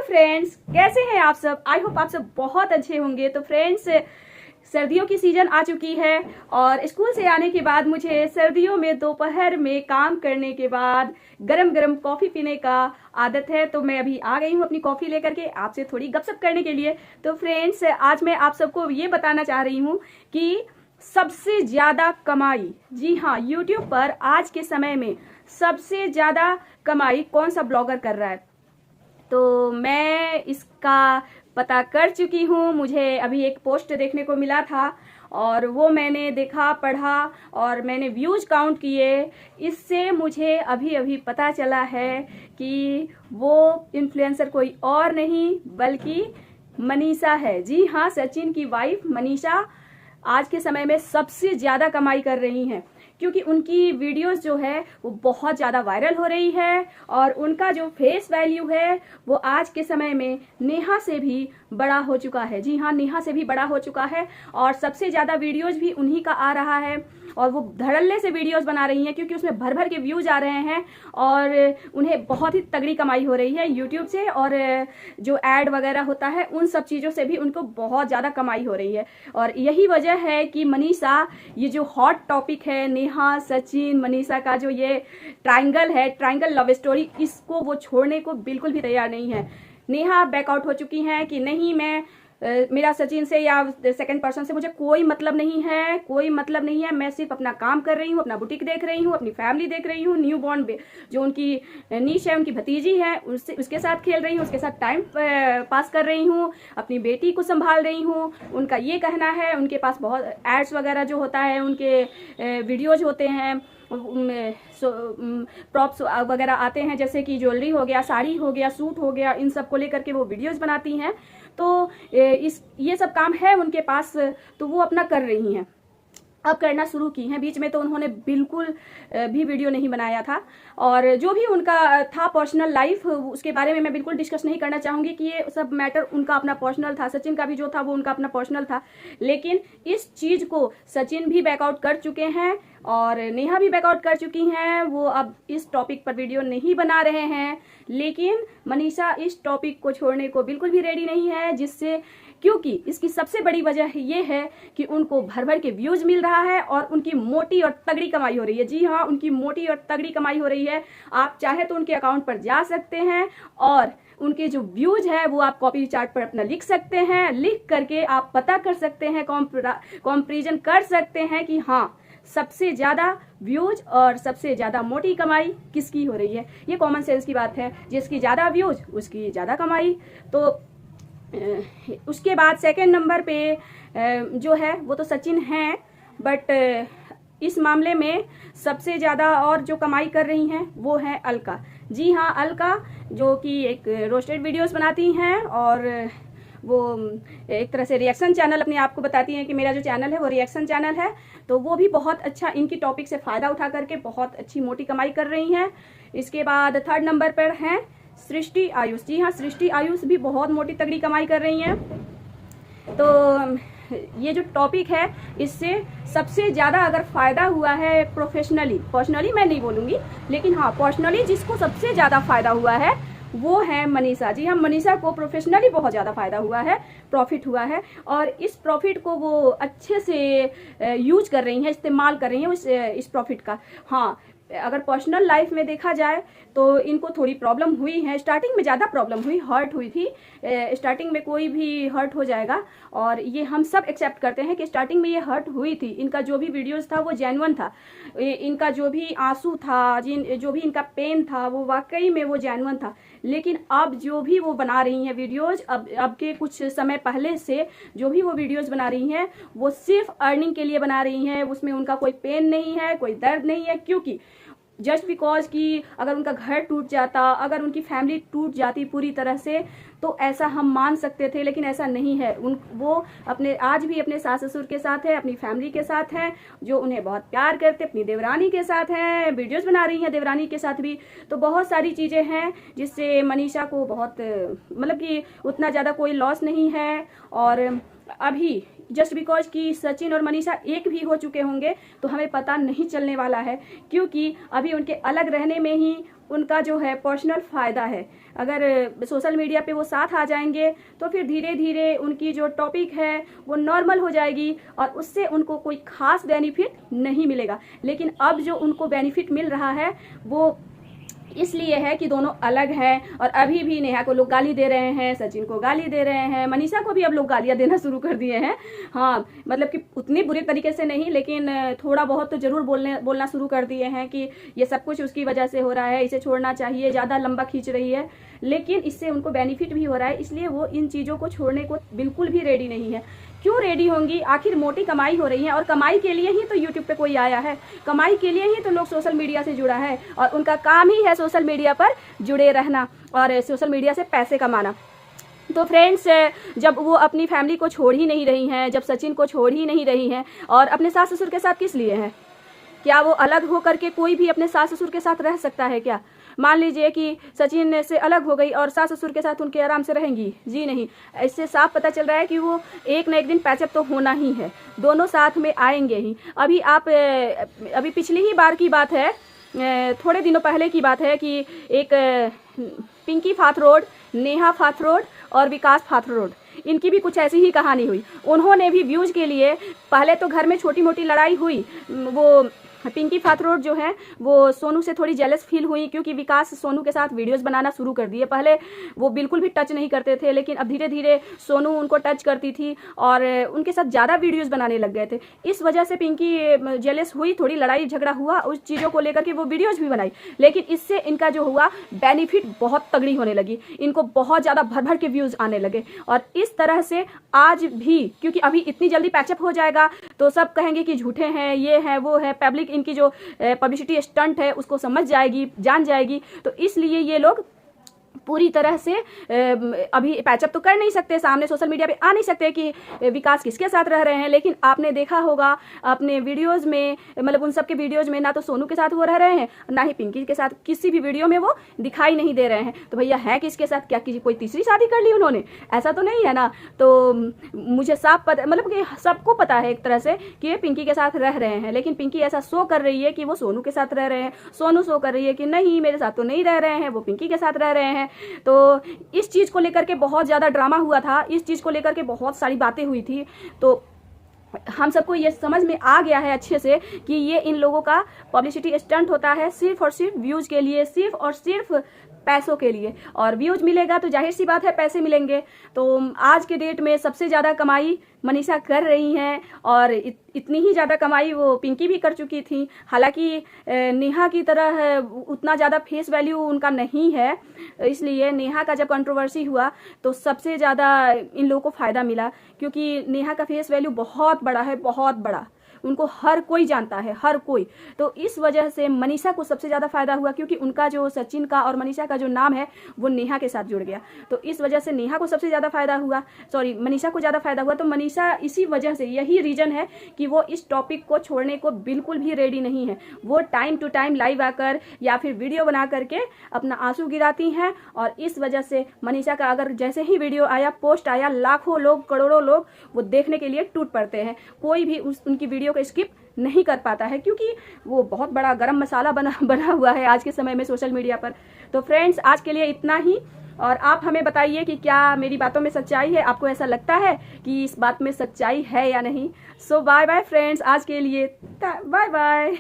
Friends, कैसे हैं आप सब। आई होप आप सब बहुत अच्छे होंगे। तो फ्रेंड्स, सर्दियों की सीजन आ चुकी है और स्कूल से आने के बाद मुझे सर्दियों में दोपहर में काम करने के बाद गरम गरम कॉफ़ी पीने का आदत है। तो मैं अभी आ गई हूँ अपनी कॉफ़ी लेकर के आपसे थोड़ी गपशप करने के लिए। तो फ्रेंड्स, आज मैं आप सबको ये बताना चाह रही हूँ कि सबसे ज़्यादा कमाई, जी हाँ, यूट्यूब पर आज के समय में सबसे ज़्यादा कमाई कौन सा ब्लॉगर कर रहा है। तो मैं इसका पता कर चुकी हूँ। मुझे अभी एक पोस्ट देखने को मिला था और वो मैंने देखा, पढ़ा और मैंने व्यूज काउंट किए। इससे मुझे अभी अभी पता चला है कि वो इन्फ्लुएंसर कोई और नहीं बल्कि मनीषा है। जी हाँ, सचिन की वाइफ मनीषा आज के समय में सबसे ज़्यादा कमाई कर रही हैं, क्योंकि उनकी वीडियोस जो है वो बहुत ज़्यादा वायरल हो रही है और उनका जो फेस वैल्यू है वो आज के समय में नेहा से भी बड़ा हो चुका है। जी हाँ, नेहा से भी बड़ा हो चुका है और सबसे ज़्यादा वीडियोस भी उन्हीं का आ रहा है और वो धड़ल्ले से वीडियोस बना रही हैं, क्योंकि उसमें भर भर के व्यूज आ रहे हैं और उन्हें बहुत ही तगड़ी कमाई हो रही है यूट्यूब से। और जो ऐड वगैरह होता है उन सब चीज़ों से भी उनको बहुत ज़्यादा कमाई हो रही है। और यही वजह है कि मनीषा, ये जो हॉट टॉपिक है नेहा सचिन मनीषा का, जो ये ट्रायंगल है, ट्रायंगल लव स्टोरी, इसको वो छोड़ने को बिल्कुल भी तैयार नहीं है। नेहा बैकआउट हो चुकी हैं कि नहीं, मैं मेरा सचिन से या सेकंड पर्सन से मुझे कोई मतलब नहीं है, कोई मतलब नहीं है। मैं सिर्फ अपना काम कर रही हूँ, अपना बुटीक देख रही हूँ, अपनी फैमिली देख रही हूँ, न्यू बॉर्न जो उनकी नीश है, उनकी भतीजी है, उसके साथ खेल रही हूँ, उसके साथ टाइम पास कर रही हूँ, अपनी बेटी को संभाल रही हूँ। उनका ये कहना है, उनके पास बहुत एड्स वगैरह जो होता है, उनके वीडियोज होते हैं, प्रॉप्स वगैरह आते हैं, जैसे कि ज्वेलरी हो गया, साड़ी हो गया, सूट हो गया, इन सब को लेकर के वो वीडियोस बनाती हैं। तो ये सब काम है उनके पास, तो वो अपना कर रही हैं, अब करना शुरू की हैं। बीच में तो उन्होंने बिल्कुल भी वीडियो नहीं बनाया था और जो भी उनका था पर्सनल लाइफ, उसके बारे में मैं बिल्कुल डिस्कस नहीं करना चाहूँगी कि ये सब मैटर उनका अपना पर्सनल था। सचिन का भी जो था वो उनका अपना पर्सनल था, लेकिन इस चीज़ को सचिन भी बैकआउट कर चुके हैं और नेहा भी बैकआउट कर चुकी हैं। वो अब इस टॉपिक पर वीडियो नहीं बना रहे हैं, लेकिन मनीषा इस टॉपिक को छोड़ने को बिल्कुल भी रेडी नहीं है, जिससे क्योंकि इसकी सबसे बड़ी वजह ये है कि उनको भर भर के व्यूज मिल रहा है और उनकी मोटी और तगड़ी कमाई हो रही है। जी हाँ, उनकी मोटी और तगड़ी कमाई हो रही है। आप चाहे तो उनके अकाउंट पर जा सकते हैं और उनके जो व्यूज है वो आप कॉपी चार्ट पर अपना लिख सकते हैं। लिख करके आप पता कर सकते हैं, कंपैरिजन कर सकते हैं कि हाँ, सबसे ज़्यादा व्यूज और सबसे ज़्यादा मोटी कमाई किसकी हो रही है। ये कॉमन सेंस की बात है, जिसकी ज़्यादा व्यूज उसकी ज़्यादा कमाई। तो उसके बाद सेकंड नंबर पे जो है वो तो सचिन हैं, बट इस मामले में सबसे ज़्यादा और जो कमाई कर रही हैं वो है अलका। जी हाँ, अलका जो कि एक रोस्टेड वीडियोस बनाती हैं और वो एक तरह से रिएक्शन चैनल अपने आप को बताती हैं कि मेरा जो चैनल है वो रिएक्शन चैनल है। तो वो भी बहुत अच्छा इनकी टॉपिक से फ़ायदा उठा करके बहुत अच्छी मोटी कमाई कर रही हैं। इसके बाद थर्ड नंबर पर हैं सृष्टि आयुष। जी हाँ, सृष्टि आयुष भी बहुत मोटी तगड़ी कमाई कर रही हैं। तो ये जो टॉपिक है, इससे सबसे ज़्यादा अगर फ़ायदा हुआ है पर्सनली मैं नहीं बोलूँगी, लेकिन हाँ, पर्सनली जिसको सबसे ज़्यादा फ़ायदा हुआ है वो है मनीषा। जी हाँ, मनीषा को प्रोफेशनली बहुत ज़्यादा फ़ायदा हुआ है, प्रॉफिट हुआ है और इस प्रॉफिट को वो अच्छे से यूज कर रही हैं, इस्तेमाल कर रही हैं इस प्रॉफिट का। हाँ, अगर पर्सनल लाइफ में देखा जाए तो इनको थोड़ी प्रॉब्लम हुई है, स्टार्टिंग में ज़्यादा प्रॉब्लम हुई, हर्ट हुई थी। स्टार्टिंग में कोई भी हर्ट हो जाएगा और ये हम सब एक्सेप्ट करते हैं कि स्टार्टिंग में ये हर्ट हुई थी। इनका जो भी वीडियोस था वो जेन्युइन था, इनका जो भी आंसू था, जो भी इनका पेन था वो वाकई में वो जेन्युइन था। लेकिन अब जो भी वो बना रही हैं वीडियोज़, अब के कुछ समय पहले से जो भी वो वीडियोज़ बना रही हैं वो सिर्फ अर्निंग के लिए बना रही हैं। उसमें उनका कोई पेन नहीं है, कोई दर्द नहीं है, क्योंकि जस्ट बिकॉज कि अगर उनका घर टूट जाता, अगर उनकी फैमिली टूट जाती पूरी तरह से, तो ऐसा हम मान सकते थे, लेकिन ऐसा नहीं है। वो आज भी अपने सास ससुर के साथ है, अपनी फैमिली के साथ है, जो उन्हें बहुत प्यार करते, अपनी देवरानी के साथ हैं, वीडियोस बना रही हैं देवरानी के साथ भी। तो बहुत सारी चीज़ें हैं जिससे मनीषा को बहुत मतलब कि उतना ज़्यादा कोई लॉस नहीं है और अभी जस्ट बिकॉज कि सचिन और मनीषा एक भी हो चुके होंगे तो हमें पता नहीं चलने वाला है, क्योंकि अभी उनके अलग रहने में ही उनका जो है पर्सनल फ़ायदा है। अगर सोशल मीडिया पे वो साथ आ जाएंगे तो फिर धीरे धीरे उनकी जो टॉपिक है वो नॉर्मल हो जाएगी और उससे उनको कोई खास बेनिफिट नहीं मिलेगा। लेकिन अब जो उनको बेनिफिट मिल रहा है वो इसलिए है कि दोनों अलग हैं। और अभी भी नेहा को लोग गाली दे रहे हैं, सचिन को गाली दे रहे हैं, मनीषा को भी अब लोग गालियां देना शुरू कर दिए हैं। हाँ, मतलब कि उतनी बुरी तरीके से नहीं, लेकिन थोड़ा बहुत तो जरूर बोलना शुरू कर दिए हैं कि ये सब कुछ उसकी वजह से हो रहा है, इसे छोड़ना चाहिए, ज़्यादा लंबा खींच रही है। लेकिन इससे उनको बेनिफिट भी हो रहा है, इसलिए वो इन चीज़ों को छोड़ने को बिल्कुल भी रेडी नहीं है। क्यों रेडी होंगी? आखिर मोटी कमाई हो रही है और कमाई के लिए ही तो यूट्यूब पे कोई आया है, कमाई के लिए ही तो लोग सोशल मीडिया से जुड़ा है और उनका काम ही है सोशल मीडिया पर जुड़े रहना और सोशल मीडिया से पैसे कमाना। तो फ्रेंड्स, जब वो अपनी फैमिली को छोड़ ही नहीं रही हैं, जब सचिन को छोड़ ही नहीं रही हैं और अपने सास ससुर के साथ किस लिए हैं? क्या वो अलग हो करके कोई भी अपने सास ससुर के साथ रह सकता है क्या? मान लीजिए कि सचिन से अलग हो गई और सास ससुर के साथ उनके आराम से रहेंगी? जी नहीं। इससे साफ पता चल रहा है कि वो एक न एक दिन पैचअप तो होना ही है, दोनों साथ में आएंगे ही। अभी पिछली ही बार की बात है, थोड़े दिनों पहले की बात है कि एक पिंकी फाथरोड, नेहा फाथरोड और विकास फाथरोड, इनकी भी कुछ ऐसी ही कहानी हुई। उन्होंने भी व्यूज के लिए पहले तो घर में छोटी मोटी लड़ाई हुई। वो पिंकी फाथरोड जो है वो सोनू से थोड़ी जेलस फील हुई क्योंकि विकास सोनू के साथ वीडियोस बनाना शुरू कर दिए। पहले वो बिल्कुल भी टच नहीं करते थे, लेकिन अब धीरे धीरे सोनू उनको टच करती थी और उनके साथ ज़्यादा वीडियोस बनाने लग गए थे। इस वजह से पिंकी जेलस हुई, थोड़ी लड़ाई झगड़ा हुआ, उस चीज़ों को लेकर के वो वीडियोज़ भी बनाई। लेकिन इससे इनका जो हुआ बेनिफिट बहुत तगड़ी होने लगी, इनको बहुत ज़्यादा भर भर के व्यूज़ आने लगे। और इस तरह से आज भी, क्योंकि अभी इतनी जल्दी पैचअप हो जाएगा तो सब कहेंगे कि झूठे हैं, ये है वो है, पब्लिक इनकी जो पब्लिसिटी स्टंट है उसको समझ जाएगी, जान जाएगी। तो इसलिए ये लोग पूरी तरह से अभी पैचअप तो कर नहीं सकते, सामने सोशल मीडिया पे आ नहीं सकते कि विकास किसके साथ रह रहे हैं। लेकिन आपने देखा होगा अपने वीडियोस में, मतलब उन सब के वीडियोस में ना तो सोनू के साथ वो रह रहे हैं, ना ही पिंकी के साथ, किसी भी वीडियो में वो दिखाई नहीं दे रहे हैं। तो भैया है किसके साथ? क्या किसी कोई तीसरी शादी कर ली उन्होंने? ऐसा तो नहीं है ना। तो मुझे साफ पता, मतलब कि सबको पता है एक तरह से कि ये पिंकी के साथ रह रहे हैं, लेकिन पिंकी ऐसा शो कर रही है कि वो सोनू के साथ रह रहे हैं, सोनू शो कर रही है कि नहीं मेरे साथ तो नहीं रह रहे हैं, वो पिंकी के साथ रह रहे हैं। तो इस चीज़ को लेकर के बहुत ज़्यादा ड्रामा हुआ था, इस चीज़ को लेकर के बहुत सारी बातें हुई थी। तो हम सबको ये समझ में आ गया है अच्छे से कि ये इन लोगों का पब्लिसिटी स्टंट होता है, सिर्फ और सिर्फ व्यूज़ के लिए, सिर्फ और सिर्फ पैसों के लिए। और व्यूज मिलेगा तो जाहिर सी बात है पैसे मिलेंगे। तो आज के डेट में सबसे ज़्यादा कमाई मनीषा कर रही हैं और इतनी ही ज़्यादा कमाई वो पिंकी भी कर चुकी थी। हालांकि नेहा की तरह उतना ज़्यादा फेस वैल्यू उनका नहीं है, इसलिए नेहा का जब कंट्रोवर्सी हुआ तो सबसे ज़्यादा इन लोगों को फ़ायदा मिला, क्योंकि नेहा का फेस वैल्यू बहुत बड़ा है, बहुत बड़ा, उनको हर कोई जानता है, हर कोई। तो इस वजह से मनीषा को सबसे ज़्यादा फायदा हुआ, क्योंकि उनका जो सचिन का और मनीषा का जो नाम है वो नेहा के साथ जुड़ गया। तो इस वजह से नेहा को सबसे ज़्यादा फायदा हुआ, सॉरी मनीषा को ज़्यादा फायदा हुआ। तो मनीषा इसी वजह से, यही रीज़न है कि वो इस टॉपिक को छोड़ने को बिल्कुल भी रेडी नहीं है। वो टाइम टू टाइम लाइव आकर या फिर वीडियो बना करके अपना आंसू गिराती हैं। और इस वजह से मनीषा का अगर जैसे ही वीडियो आया, पोस्ट आया, लाखों लोग, करोड़ों लोग वो देखने के लिए टूट पड़ते हैं। कोई भी उनकी वीडियो को स्किप नहीं कर पाता है, क्योंकि वो बहुत बड़ा गरम मसाला बना हुआ है आज के समय में सोशल मीडिया पर। तो फ्रेंड्स, आज के लिए इतना ही। और आप हमें बताइए कि क्या मेरी बातों में सच्चाई है, आपको ऐसा लगता है कि इस बात में सच्चाई है या नहीं। सो बाय बाय फ्रेंड्स, आज के लिए बाय बाय।